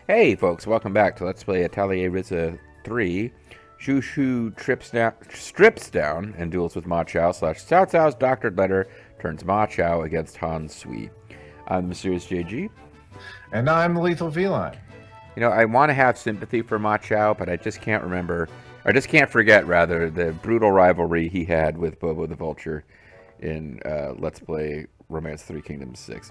Hey folks, welcome back to Let's Play Atelier Ryza 3. Shushu strips down and duels with Ma Chao / Cao Cao's doctored letter turns Ma Chao against Han Sui. I'm the Mysterious JG. And I'm the Lethal Feline. You know, I want to have sympathy for Ma Chao, but I just can't remember, or just can't forget, rather, the brutal rivalry he had with Bobo the Vulture in Let's Play Romance 3 Kingdoms 6.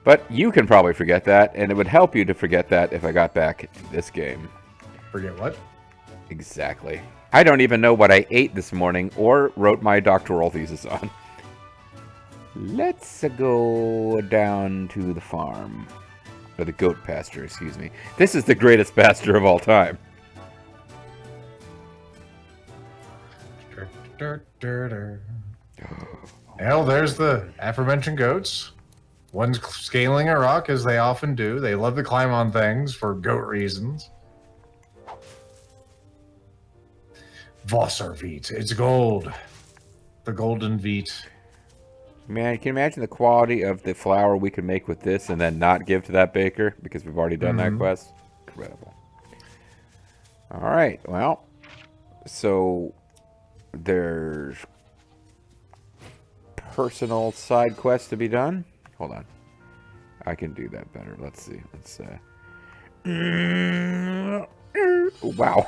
But you can probably forget that, and it would help you to forget that if I got back this game. Forget what? Exactly. I don't even know what I ate this morning or wrote my doctoral thesis on. Let's go down to the farm. Or the goat pasture, excuse me. This is the greatest pasture of all time. Well, there's the aforementioned goats. One's scaling a rock, as they often do. They love to climb on things for goat reasons. Wasserwheat. It's gold. The golden wheat. Man, can you imagine the quality of the flour we could make with this and then not give to that baker because we've already done that quest? Incredible. All right, well, so there's personal side quests to be done. Hold on. I can do that better. Let's see. Let's wow.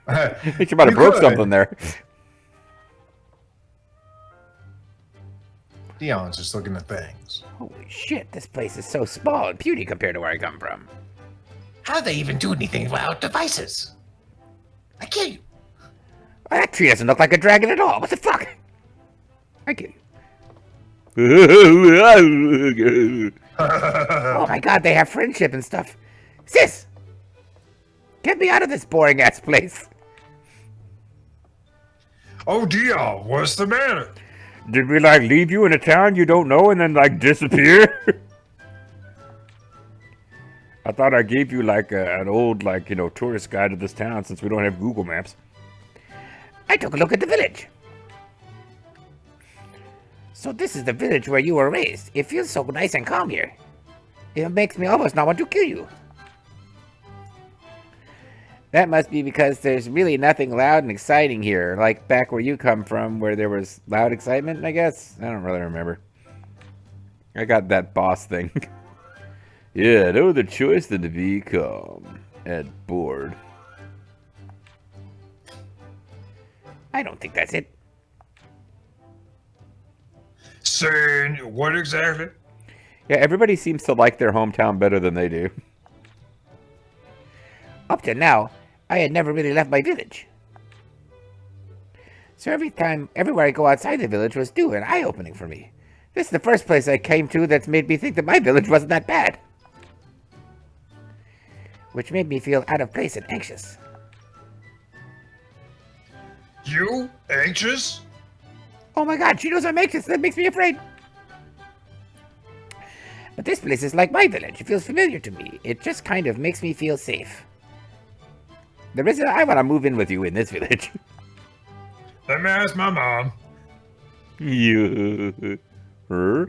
I think you might have broke something there. Dion's just looking at things. Holy shit, this place is so small and puny compared to where I come from. How do they even do anything without devices? I kill you. That tree doesn't look like a dragon at all. What the fuck? I kill you. Oh my god, they have friendship and stuff. Sis! Get me out of this boring ass place. Oh Dion, what's the matter? Did we like leave you in a town you don't know and then like disappear? I thought I gave you like an old tourist guide to this town since we don't have Google Maps. I took a look at the village. So this is the village where you were raised. It feels so nice and calm here. It makes me almost not want to kill you. That must be because there's really nothing loud and exciting here, like back where you come from, where there was loud excitement, I guess? I don't really remember. I got that boss thing. Yeah, no other choice than to be calm and bored. I don't think that's it. Saying what exactly? Yeah, everybody seems to like their hometown better than they do. Up to now, I had never really left my village. So everywhere I go outside the village was new and eye-opening for me. This is the first place I came to that's made me think that my village wasn't that bad. Which made me feel out of place and anxious. You anxious? Oh my god, she knows I'm anxious. That makes me afraid. But this place is like my village. It feels familiar to me. It just kind of makes me feel safe. I want to move in with you in this village. Let me ask my mom. Yeah. Her?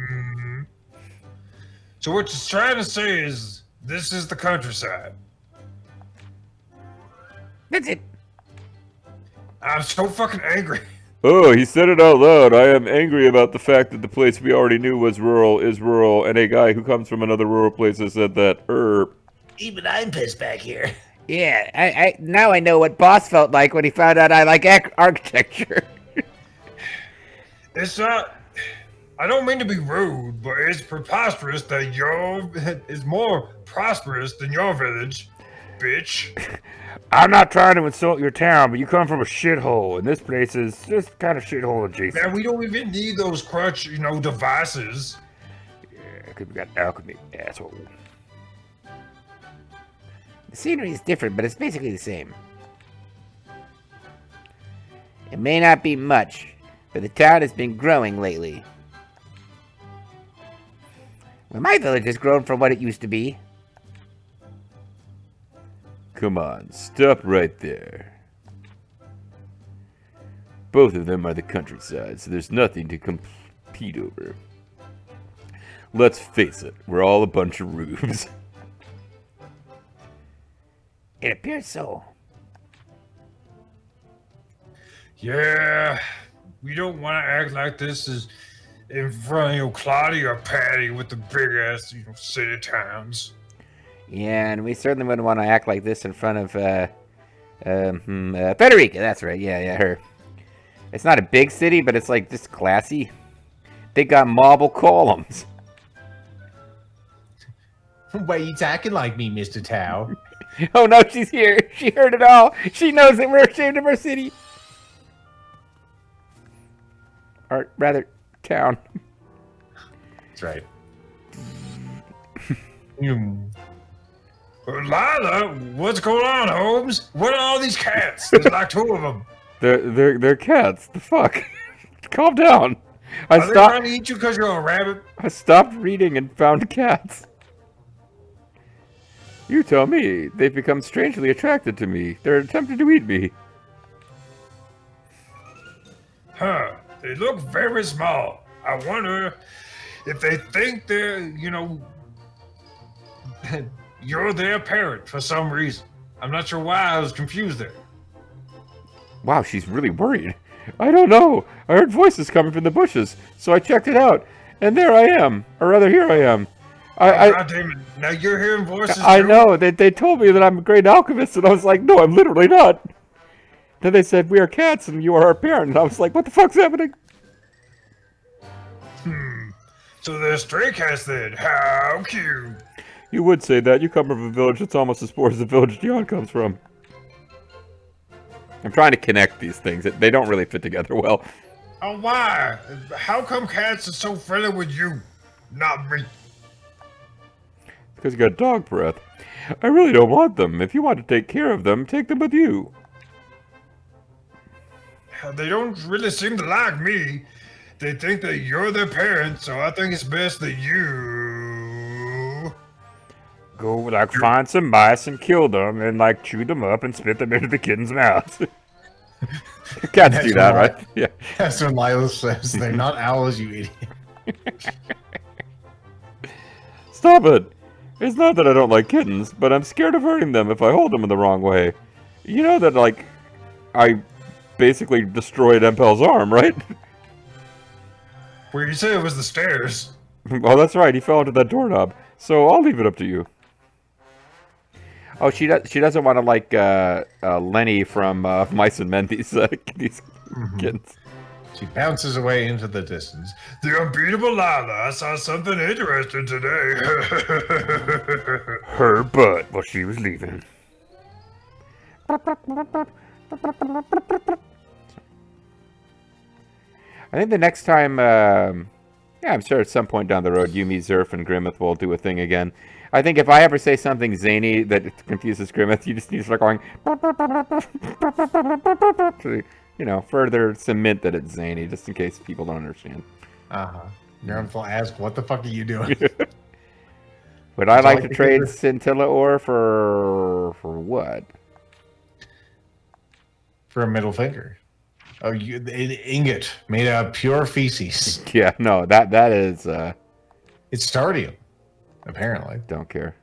So what you're trying to say is this is the countryside. That's it. I'm so fucking angry. Oh, he said it out loud. I am angry about the fact that the place we already knew was rural is rural, and a guy who comes from another rural place has said that. Even I'm pissed back here. Yeah, I now I know what Boss felt like when he found out I like architecture. It's not. I don't mean to be rude, but it's preposterous that your is more prosperous than your village, bitch. I'm not trying to insult your town, but you come from a shithole, and this place is just kind of shithole adjacent. Man, we don't even need those crutch, devices. Yeah, because we got alchemy, asshole. The scenery is different, but it's basically the same. It may not be much, but the town has been growing lately. Well, my village has grown from what it used to be. Come on, stop right there. Both of them are the countryside, so there's nothing to compete over. Let's face it, we're all a bunch of rubes. It appears so. Yeah, we don't want to act like this is in front of Claudia or Patty with the big ass city towns. Yeah, and we certainly wouldn't want to act like this in front of Federica. That's right. Yeah, her. It's not a big city, but it's like just classy. They got marble columns. Why you talking like me, Mr. Tao? Oh no, she's here. She heard it all. She knows that we're ashamed of our city. Or rather, town. That's right. Lila, what's going on, Holmes? What are all these cats? There's like 2 of them. They're cats. The fuck? Calm down. Are they trying to eat you because you're a rabbit? I stopped reading and found cats. You tell me. They've become strangely attracted to me. They're attempting to eat me. Huh. They look very small. I wonder if they think they're, you're their parent for some reason. I'm not sure why I was confused there. Wow, she's really worried. I don't know. I heard voices coming from the bushes, so I checked it out. And there I am. Or rather, here I am. God damn it. Now you're hearing voices I too? know. They told me that I'm a great alchemist, and I was like, no, I'm literally not. Then they said, we are cats, and you are our parent. And I was like, what the fuck's happening? So they're stray cats then. How cute. You would say that. You come from a village that's almost as poor as the village Dion comes from. I'm trying to connect these things. They don't really fit together well. Oh, why? How come cats are so friendly with you? Not me. Because you got dog breath. I really don't want them. If you want to take care of them, take them with you. They don't really seem to like me. They think that you're their parent, so I think it's best that you... Go, like, find some mice and kill them and, like, chew them up and spit them into the kitten's mouth. Cats do that, right? Yeah. That's when Lila says, they're not owls, you idiot. Stop it. It's not that I don't like kittens, but I'm scared of hurting them if I hold them in the wrong way. You know that, like, I basically destroyed Empel's arm, right? Well, you said it was the stairs. Oh, that's right. He fell into that doorknob. So I'll leave it up to you. Oh, she doesn't want to like Lenny from Mice and Men. These kittens. She bounces away into the distance. The unbeatable Lila. I saw something interesting today. Her butt while she was leaving. I think the next time, yeah, I'm sure at some point down the road, Yumi, Zerf, and Grimmeth will do a thing again. I think if I ever say something zany that confuses Grimmeth, you just need to start going, to, you know, further cement that it's zany, just in case people don't understand. Uh-huh. Grimmeth will ask, what the fuck are you doing? Would I like to trade Scintilla ore for what? For a middle finger. Oh, an ingot made out of pure feces. Yeah, no, that is It's stardium, apparently. don't care.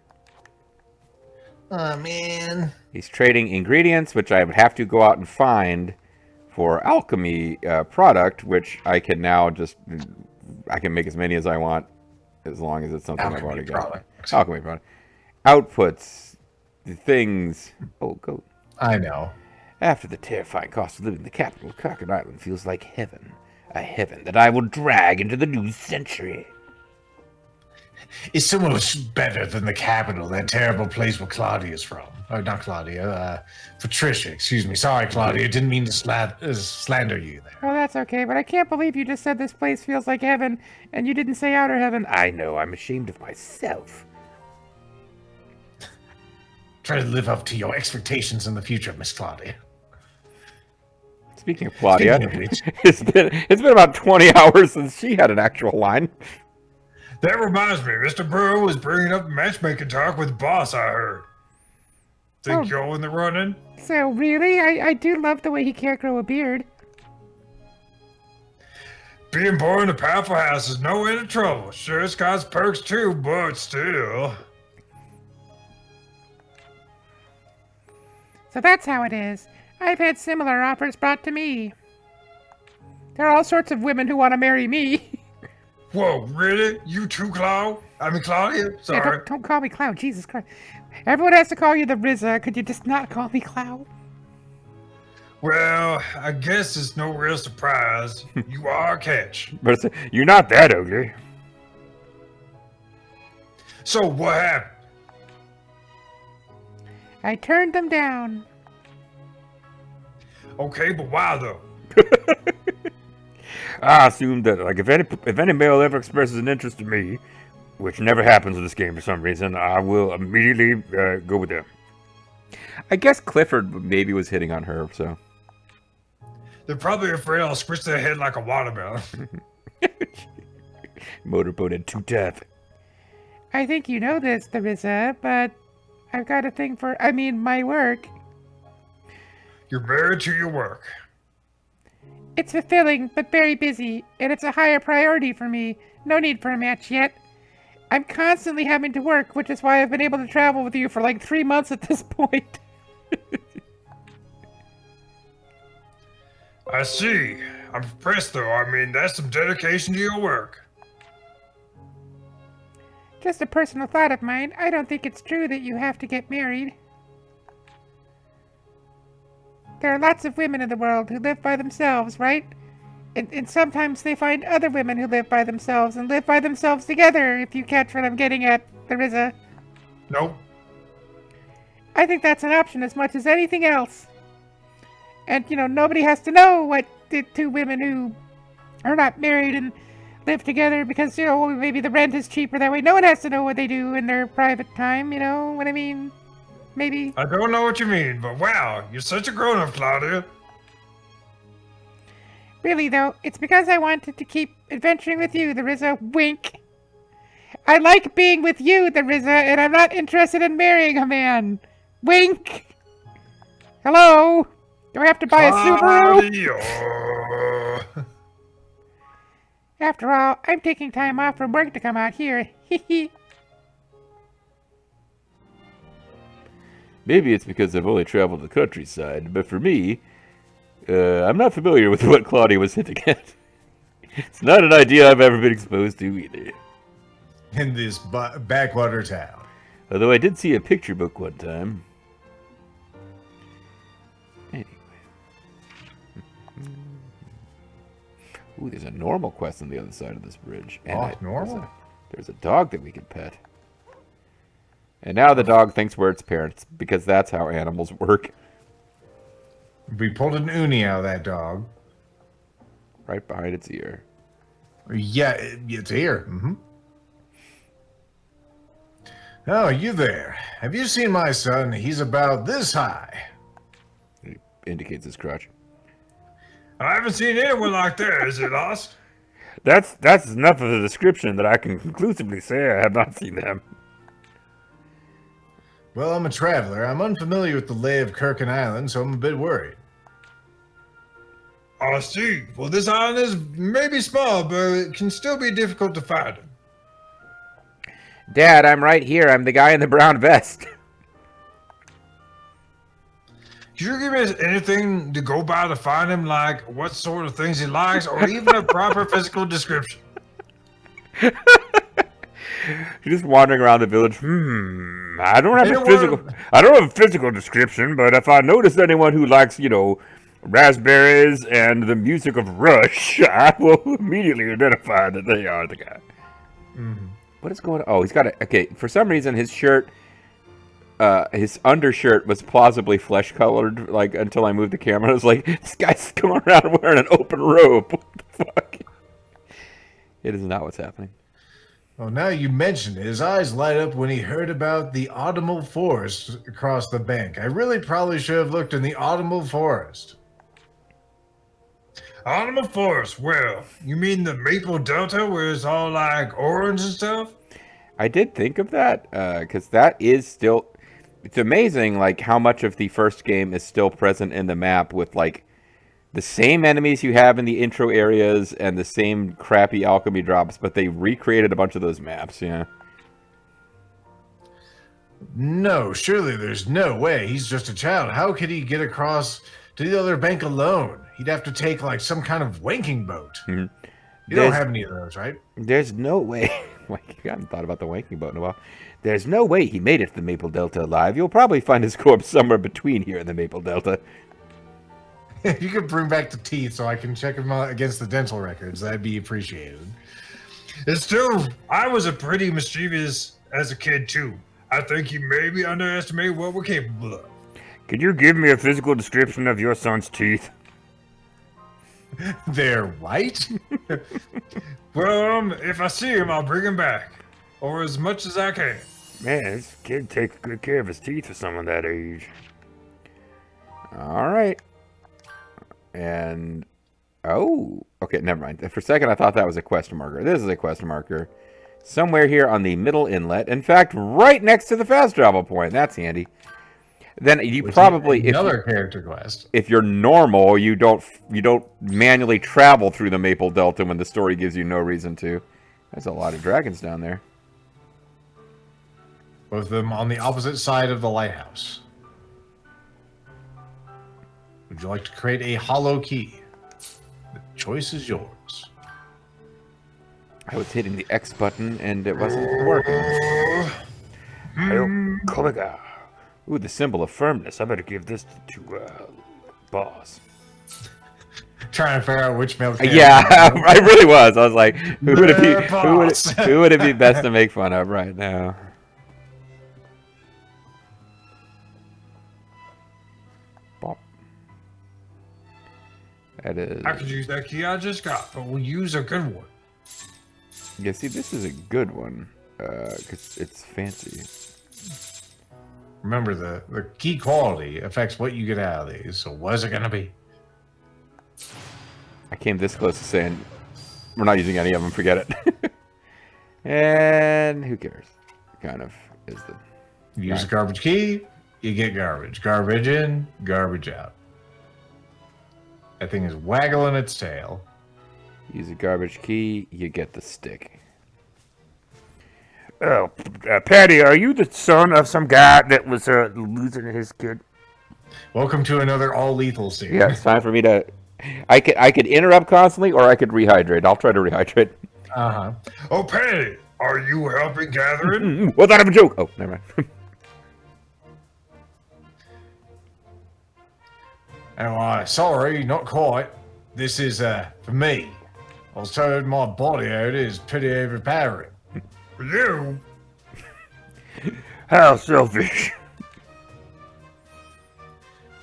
Oh man. He's trading ingredients, which I would have to go out and find for alchemy product, which I can now I can make as many as I want, as long as it's something I've already got. Alchemy product. Outputs, the things. Oh, goat. I know. After the terrifying cost of living in the capital, Crockett Island feels like heaven. A heaven that I will drag into the new century. It's so much better than the capital, that terrible place where Claudia's from. Oh, not Claudia. Patricia, excuse me. Sorry, Claudia. Didn't mean to slander you there. Oh, that's okay, but I can't believe you just said this place feels like heaven, and you didn't say outer heaven. I know, I'm ashamed of myself. Try to live up to your expectations in the future, Miss Claudia. Speaking of Claudia, Speaking of which, it's been about 20 hours since she had an actual line. That reminds me, Mr. Burrow was bringing up matchmaking talk with Boss, I heard. Think you're in the running? So, really? I do love the way he can't grow a beard. Being born in a powerful house is no end of trouble. Sure, it's got perks too, but still. So that's how it is. I've had similar offers brought to me. There are all sorts of women who want to marry me. Whoa, really? You too, Claudia? Yeah, Sorry. don't call me Cloud, Jesus Christ. Everyone has to call you the Ryza. Could you just not call me Cloud? Well, I guess it's no real surprise. You are a catch. But you're not that ugly. So what happened? I turned them down. Okay, but why though? I assume that, like, if any male ever expresses an interest in me, which never happens in this game for some reason, I will immediately go with them. I guess Clifford maybe was hitting on her, so. They're probably afraid I'll squish their head like a watermelon. Motorboated too tough. I think you know this, the Ryza, but I've got a thing for, my work. You're married to your work. It's fulfilling, but very busy, and it's a higher priority for me. No need for a match yet. I'm constantly having to work, which is why I've been able to travel with you for like 3 months at this point. I see. I'm impressed though. I mean, that's some dedication to your work. Just a personal thought of mine. I don't think it's true that you have to get married. There are lots of women in the world who live by themselves, right? And sometimes they find other women who live by themselves and live by themselves together, if you catch what I'm getting at, Ryza. Nope. I think that's an option as much as anything else. And, nobody has to know what the two women who are not married and live together because, maybe the rent is cheaper that way. No one has to know what they do in their private time, you know what I mean? Maybe. I don't know what you mean, but wow, you're such a grown-up, Claudia. Really, though, it's because I wanted to keep adventuring with you, the Ryza. Wink. I like being with you, the Ryza, and I'm not interested in marrying a man. Wink. Hello? Do I have to buy a Subaru? Claudia. After all, I'm taking time off from work to come out here. Hee. Maybe it's because I've only traveled the countryside, but for me, I'm not familiar with what Claudia was hinting at. It's not an idea I've ever been exposed to either. In this backwater town. Although I did see a picture book one time. Anyway. Ooh, there's a normal quest on the other side of this bridge. And normal? There's a dog that we can pet. And now the dog thinks we're its parents, because that's how animals work. We pulled an uni out of that dog. Right behind its ear. Yeah, it's here. Mm-hmm. Oh, you there. Have you seen my son? He's about this high. He indicates his crotch. I haven't seen anyone like that. Is it lost? That's enough of a description that I can conclusively say I have not seen them. Well, I'm a traveler. I'm unfamiliar with the lay of Kirkin Island, so I'm a bit worried. I see. Well, this island is maybe small, but it can still be difficult to find him. Dad, I'm right here. I'm the guy in the brown vest. Could you give us anything to go by to find him, like what sort of things he likes, or even a proper physical description? You're just wandering around the village. I don't have a physical description, but if I notice anyone who likes, raspberries and the music of Rush, I will immediately identify that they are the guy. Mm-hmm. What is going on? Oh, he's got okay, for some reason his shirt, his undershirt was plausibly flesh colored, like, until I moved the camera. I was like, this guy's coming around wearing an open robe. What the fuck? It is not what's happening. Well, now you mention it, his eyes light up when he heard about the autumnal forest across the bank. I really probably should have looked in the autumnal forest. Autumnal forest? Well, you mean the Maple Delta where it's all like orange and stuff? I did think of that, because that is still... It's amazing, like, how much of the first game is still present in the map with, like, the same enemies you have in the intro areas and the same crappy alchemy drops, but they recreated a bunch of those maps, yeah. No, surely there's no way. He's just a child. How could he get across to the other bank alone? He'd have to take like some kind of wanking boat. Mhm. You don't have any of those, right? There's no way. I haven't thought about the wanking boat in a while. There's no way he made it to the Maple Delta alive. You'll probably find his corpse somewhere between here and the Maple Delta. If you could bring back the teeth so I can check them out against the dental records, that'd be appreciated. It's still, I was a pretty mischievous as a kid too. I think you maybe underestimate what we're capable of. Could you give me a physical description of your son's teeth? They're white? Well, if I see him, I'll bring him back. Or as much as I can. Man, this kid takes good care of his teeth for someone that age. All right. And, oh, okay, never mind. For a second, I thought that was a question marker. This is a question marker. Somewhere here on the middle inlet. In fact, right next to the fast travel point. That's handy. Then you probably another character quest. If you're normal, you don't manually travel through the Maple Delta when the story gives you no reason to. There's a lot of dragons down there. Both of them on the opposite side of the lighthouse. Would you like to create a hollow key? The choice is yours. I was hitting the X button and it wasn't working. Komiga. Ooh, the symbol of firmness. I better give this to boss. Trying to figure out which male character. Yeah, I really was. I was like, who would it be best to make fun of right now? Bop. That is. I could use that key I just got, but we'll use a good one. Yeah, see, this is a good one because it's fancy. Remember, the key quality affects what you get out of these. So what is it going to be? I came this close to saying we're not using any of them. Forget it. And who cares? Kind of is the. You use a garbage key, you get garbage. Garbage in, garbage out. That thing is waggling its tail. Use a garbage key, you get the stick. Oh, Patty, are you the son of some guy that was losing his kid? Welcome to another all lethal scene. Yeah, it's time for me to. I could interrupt constantly, or I could rehydrate. I'll try to rehydrate. Uh-huh. Oh, Patty, are you helping gathering? Was that a joke? Oh, never mind. Oh, sorry, not quite. This is for me. I was told my body odor is pretty overpowering. For you? How selfish.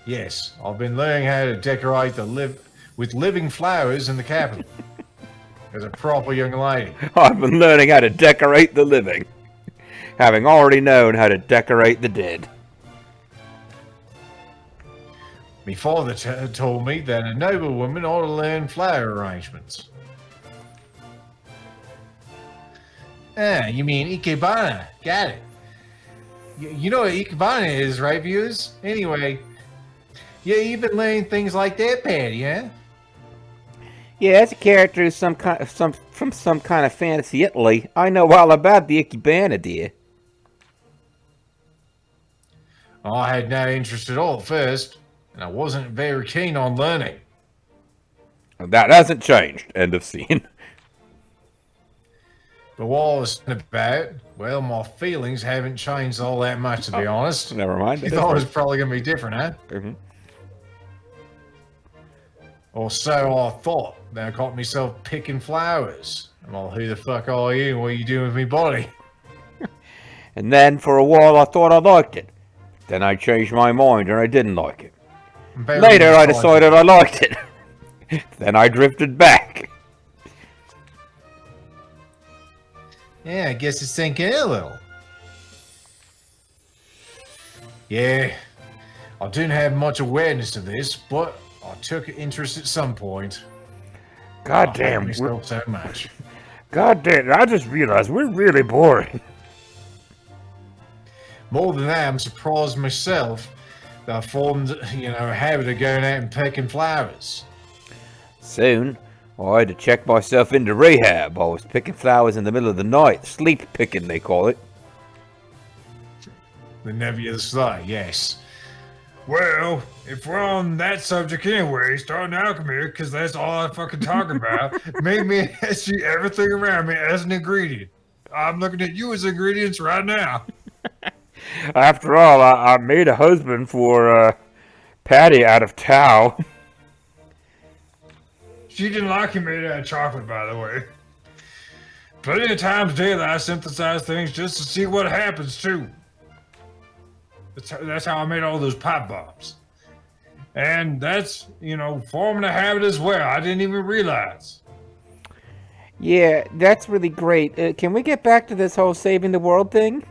Yes, I've been learning how to decorate with living flowers in the capital. As a proper young lady. I've been learning how to decorate the living, having already known how to decorate the dead. My father told me that a noble woman ought to learn flower arrangements. Ah, you mean Ikebana. Got it. You know what Ikebana is, right, viewers? Anyway, yeah, you've been learning things like that, Patty, huh? Yeah, as a character from some kind of fantasy Italy, I know all about the Ikebana, dear. I had no interest at all at first, and I wasn't very keen on learning. That hasn't changed. End of scene. But while I was about, well, my feelings haven't changed all that much, to be honest. Never mind. You thought it was probably going to be different, huh? Mm-hmm. Or so I thought. Then I caught myself picking flowers. Well, who the fuck are you? What are you doing with me body? And then, for a while, I thought I liked it. Then I changed my mind and I didn't like it. Later, I decided I liked it. Then I drifted back. Yeah, I guess it's sinking in a little. Yeah, I didn't have much awareness of this, but I took an interest at some point. God I hate damn. myself so much. God damn, I just realized we're really boring. More than that, I'm surprised myself that I formed, a habit of going out and picking flowers. Soon, I had to check myself into rehab. I was picking flowers in the middle of the night. Sleep picking, they call it. The nebulous fly, yes. Well, if we're on that subject anyway, starting alchemy, because that's all I fucking talk about, make me see everything around me as an ingredient. I'm looking at you as ingredients right now. After all, I made a husband for Patty out of towel. She didn't like you made out of chocolate, by the way. Plenty of times daily I synthesize things just to see what happens, too. That's how I made all those pipe bombs. And that's, forming a habit as well. I didn't even realize. Yeah, that's really great. Can we get back to this whole saving the world thing?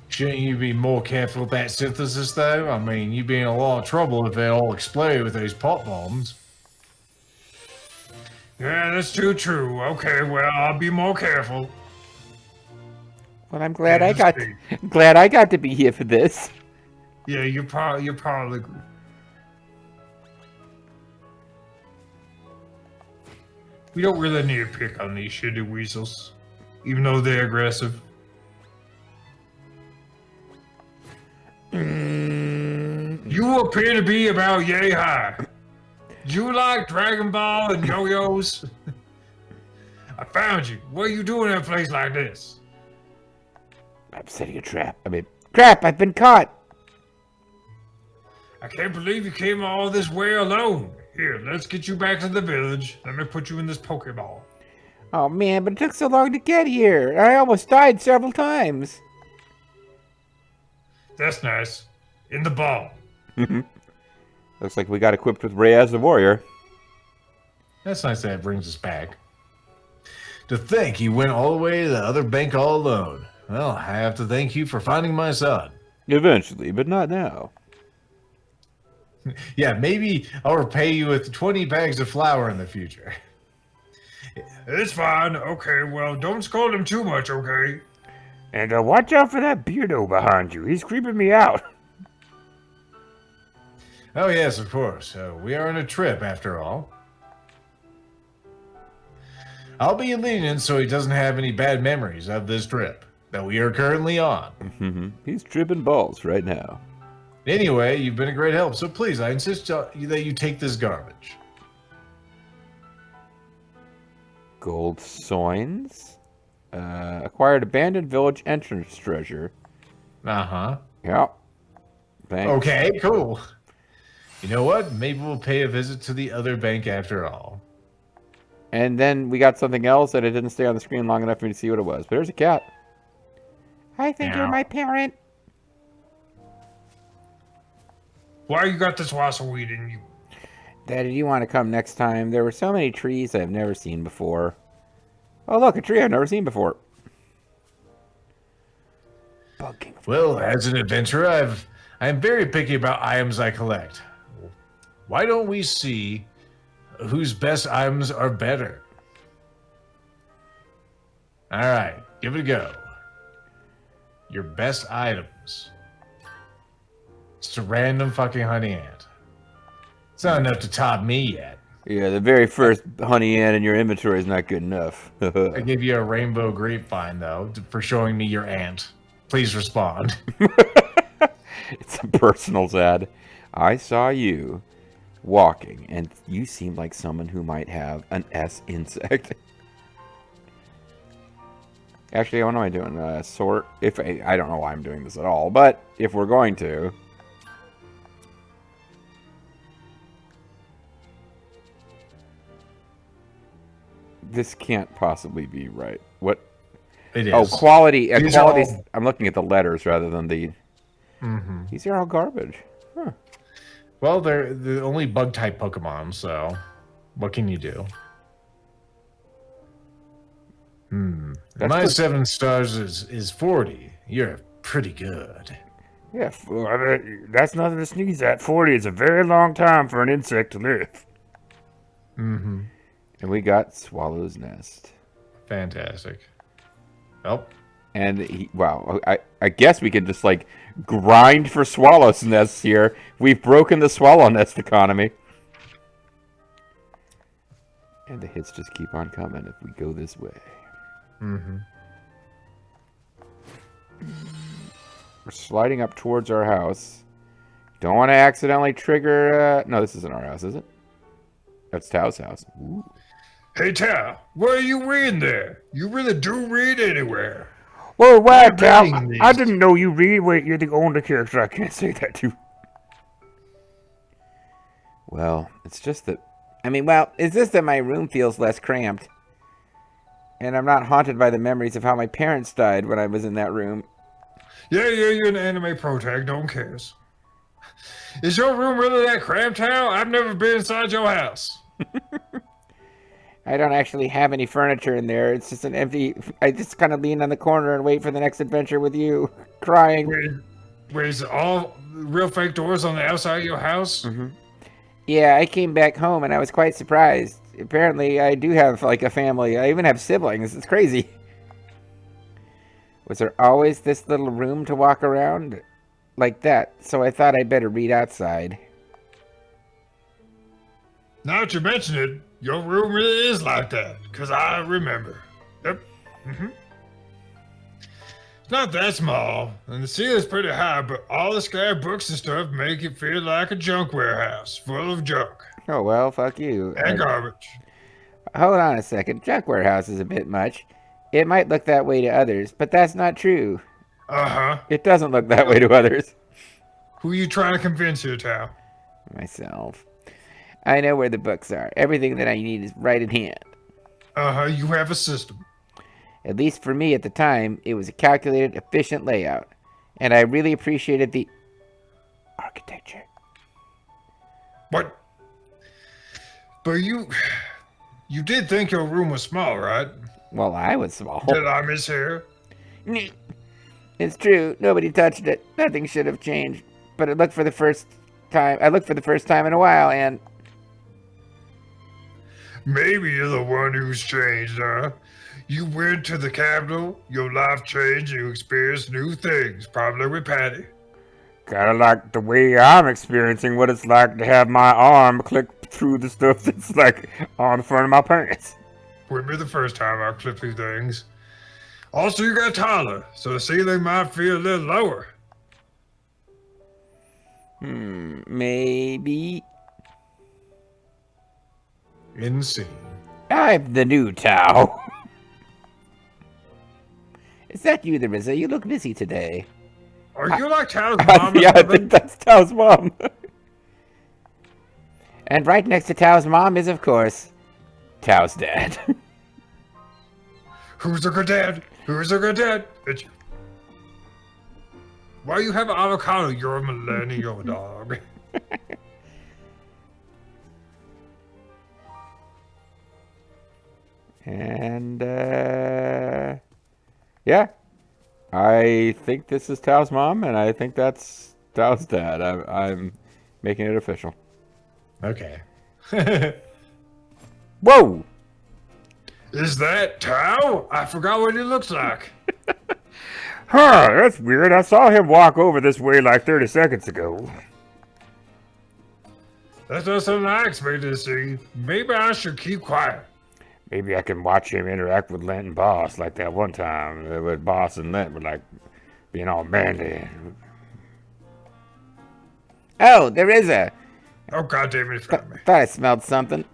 Shouldn't you be more careful about synthesis, though? I mean, you'd be in a lot of trouble if they all explode with those pop bombs. Yeah, that's too true. Okay, well, I'll be more careful. Well, I'm glad Yeah, I got just glad I got to be here for this. Yeah, you're probably. We don't really need to pick on these shitty weasels, even though they're aggressive. You appear to be about yay high. You like Dragon Ball and yo-yos? I found you. What are you doing in a place like this? I'm setting a trap. Crap! I've been caught. I can't believe you came all this way alone. Here, let's get you back to the village. Let me put you in this Pokeball. Oh man, but it took so long to get here. I almost died several times. That's nice. In the ball. Looks like we got equipped with Ray as the warrior. That's nice that it brings us back. To think he went all the way to the other bank all alone. Well, I have to thank you for finding my son. Eventually, but not now. Yeah, maybe I'll repay you with 20 bags of flour in the future. It's fine. Okay, well, don't scold him too much, okay? And watch out for that beardo behind you. He's creeping me out. Oh, yes, of course. We are on a trip, after all. I'll be lenient so he doesn't have any bad memories of this trip that we are currently on. He's tripping balls right now. Anyway, you've been a great help, so please, I insist that you take this garbage. Gold soins. Acquired abandoned village entrance treasure. Uh-huh. Yep. Thanks. Okay, cool. You know what? Maybe we'll pay a visit to the other bank after all. And then we got something else that it didn't stay on the screen long enough for me to see what it was. But there's a cat. I think you're my parent. Why you got this wassa weed in you? Daddy, do you want to come next time? There were so many trees I've never seen before. Oh, look, a tree I've never seen before. Bugging. Well, as an adventurer, I am very picky about items I collect. Why don't we see whose best items are better? All right, give it a go. Your best items. It's a random fucking honey ant. It's not enough to top me yet. Yeah, the very first honey ant in your inventory is not good enough. I gave you a rainbow grapevine, though, for showing me your ant. Please respond. It's a personal ad. I saw you walking, and you seem like someone who might have an S insect. Actually, what am I doing? Sort. If I don't know why I'm doing this at all, but if we're going to, this can't possibly be right. What? It is. Oh, quality. These are Quality. all- I'm looking at the letters rather than the. Mm-hmm. These are all garbage. Huh. Well, they're the only bug-type Pokemon, so what can you do? That's My good. 7 stars is 40. You're pretty good. Yeah, that's nothing to sneeze at. 40 is a very long time for an insect to live. Mm-hmm. And we got Swallow's Nest. Fantastic. Oh, And wow, I guess we could just like grind for Swallow's Nests here. We've broken the Swallow Nest economy. And the hits just keep on coming if we go this way. mm-hmm. We're sliding up towards our house. Don't want to accidentally trigger... No, this isn't our house, is it? That's Tao's house. Ooh. Hey, Tao, what are you reading there? You really do read anywhere. Whoa, Why what, Tao? reading these? I didn't know you read. Wait, you're the only character I can't say that to. Well, it's just that... it's just that my room feels less cramped. And I'm not haunted by the memories of how my parents died when I was in that room. Yeah, you're an anime protag, no one cares. Is your room really that cramped, Tao? I've never been inside your house. I don't actually have any furniture in there. It's just an empty... I just kind of lean on the corner and wait for the next adventure with you. Crying. Wait, is it all real fake doors on the outside of your house? Mm-hmm. Yeah, I came back home and I was quite surprised. Apparently, I do have, like, a family. I even have siblings. It's crazy. Was there always this little room to walk around? Like that. So I thought I'd better read outside. Now that you mention it, your room really is like that, because I remember. Yep. Mm-hmm. It's not that small, and the ceiling's pretty high, but all the scattered books and stuff make it feel like a junk warehouse full of junk. Oh, well, fuck you. And garbage. Hold on a second. Junk warehouse is a bit much. It might look that way to others, but that's not true. Uh-huh. It doesn't look that way to others. Who are you trying to convince here, Tao? Myself. I know where the books are. Everything that I need is right in hand. Uh-huh, you have a system. At least for me at the time, it was a calculated, efficient layout. And I really appreciated the architecture. What? But you did think your room was small, right? Well, I was small. Did I mishear? It's true. Nobody touched it. Nothing should have changed. But I looked for the first time in a while, and... Maybe you're the one who's changed, huh? You went to the capital, your life changed, you experienced new things, probably with Patty. Kinda like the way I'm experiencing what it's like to have my arm click through the stuff that's like on the front of my pants. Wouldn't be the first time I've clipped these things. Also, you got taller, so the ceiling might feel a little lower. Maybe. Insane. I'm the new Tao. Is that you, the Ryza? You look busy today. Are you like Tao's mom? Yeah, I think that's Tao's mom. And right next to Tao's mom is, of course, Tao's dad. Who's a good dad? Who's a good dad? It's you. Why you have an avocado? You're a millennial dog. And, yeah. I think this is Tao's mom, and I think that's Tao's dad. I'm making it official. Okay. Whoa! Is that Tao? I forgot what he looks like. Huh, that's weird. I saw him walk over this way like 30 seconds ago. That's not something I expected to see. Maybe I should keep quiet. Maybe I can watch him interact with Lent and Boss like that one time with Boss and Lent were like being all manly. Oh, there is a... Oh, goddamn it, he found me. Thought I smelled something.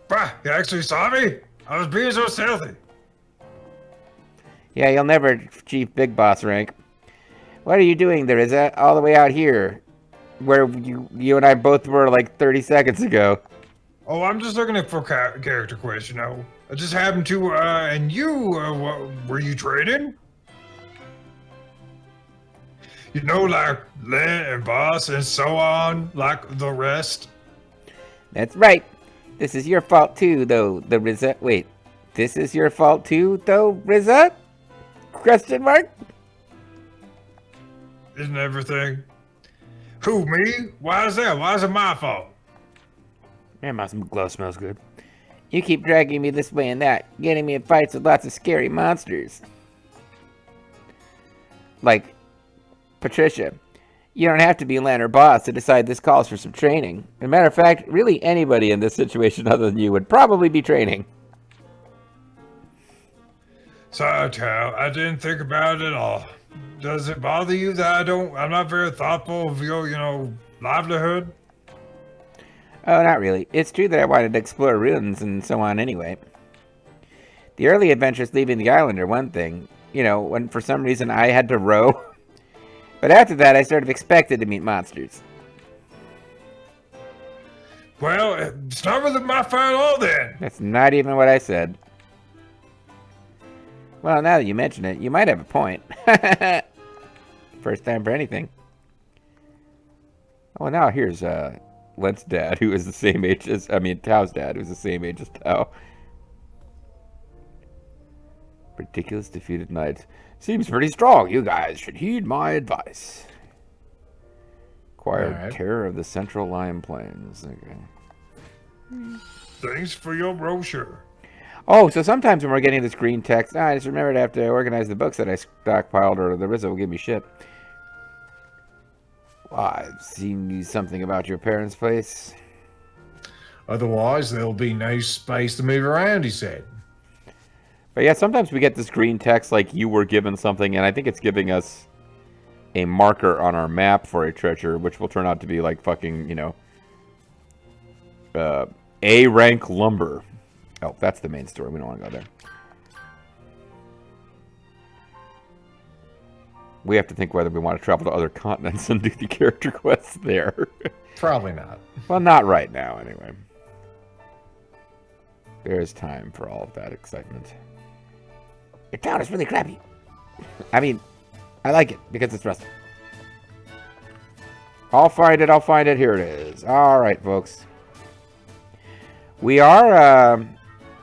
Bah, you actually saw me? I was being so stealthy. Yeah, you'll never achieve Big Boss rank. What are you doing there? Is that all the way out here? Where you and I both were like 30 seconds ago. Oh, I'm just looking at for character quest, you know. I just happened to, and you, were you trading? You know, like Lent and Boss and so on, like the rest. That's right. This is your fault too, though, the Ryza. Wait, this is your fault too, though, Ryza? Question mark? Isn't everything? Who, me? Why is that? Why is it my fault? Man, my glove smells good. You keep dragging me this way and that, getting me in fights with lots of scary monsters. Like Patricia. You don't have to be Lan or Boss to decide this calls for some training. As a matter of fact, really anybody in this situation other than you would probably be training. Sorry, Tao. I didn't think about it at all. does it bother you that I'm not very thoughtful of your, livelihood? Oh, not really. It's true that I wanted to explore ruins and so on anyway. The early adventures leaving the island are one thing, when for some reason I had to row. But after that, I sort of expected to meet monsters. Well, it's not really my fault at all then. That's not even what I said. Well, now that you mention it, you might have a point. First time for anything. Oh, now here's Lent's dad, who is the same age as, Tao's dad, who's the same age as Tao. Ridiculous defeated knights. Seems pretty strong. You guys should heed my advice. Acquired Alright. terror of the Central Lime Plains. Okay. Thanks for your brochure. Oh, so sometimes when we're getting this green text, I just remembered I have to organize the books that I stockpiled, or the Ryza will give me shit. Well, I've seen something about your parents' place. Otherwise, there'll be no space to move around, he said. But yeah, sometimes we get this green text like you were given something, and I think it's giving us a marker on our map for a treasure, which will turn out to be like fucking, A-rank lumber. Oh, that's the main story. We don't want to go there. We have to think whether we want to travel to other continents and do the character quests there. Probably not. Well, not right now, anyway. There's time for all of that excitement. Your town is really crappy. I like it because it's rustic. I'll find it. Here it is. All right, folks. We are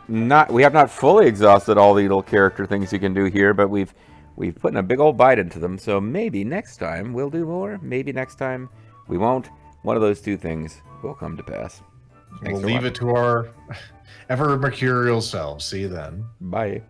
we have not fully exhausted all the little character things you can do here, but we've put in a big old bite into them. So maybe next time we'll do more. Maybe next time we won't. One of those two things will come to pass. We'll leave it to our ever mercurial selves. See you then. Bye.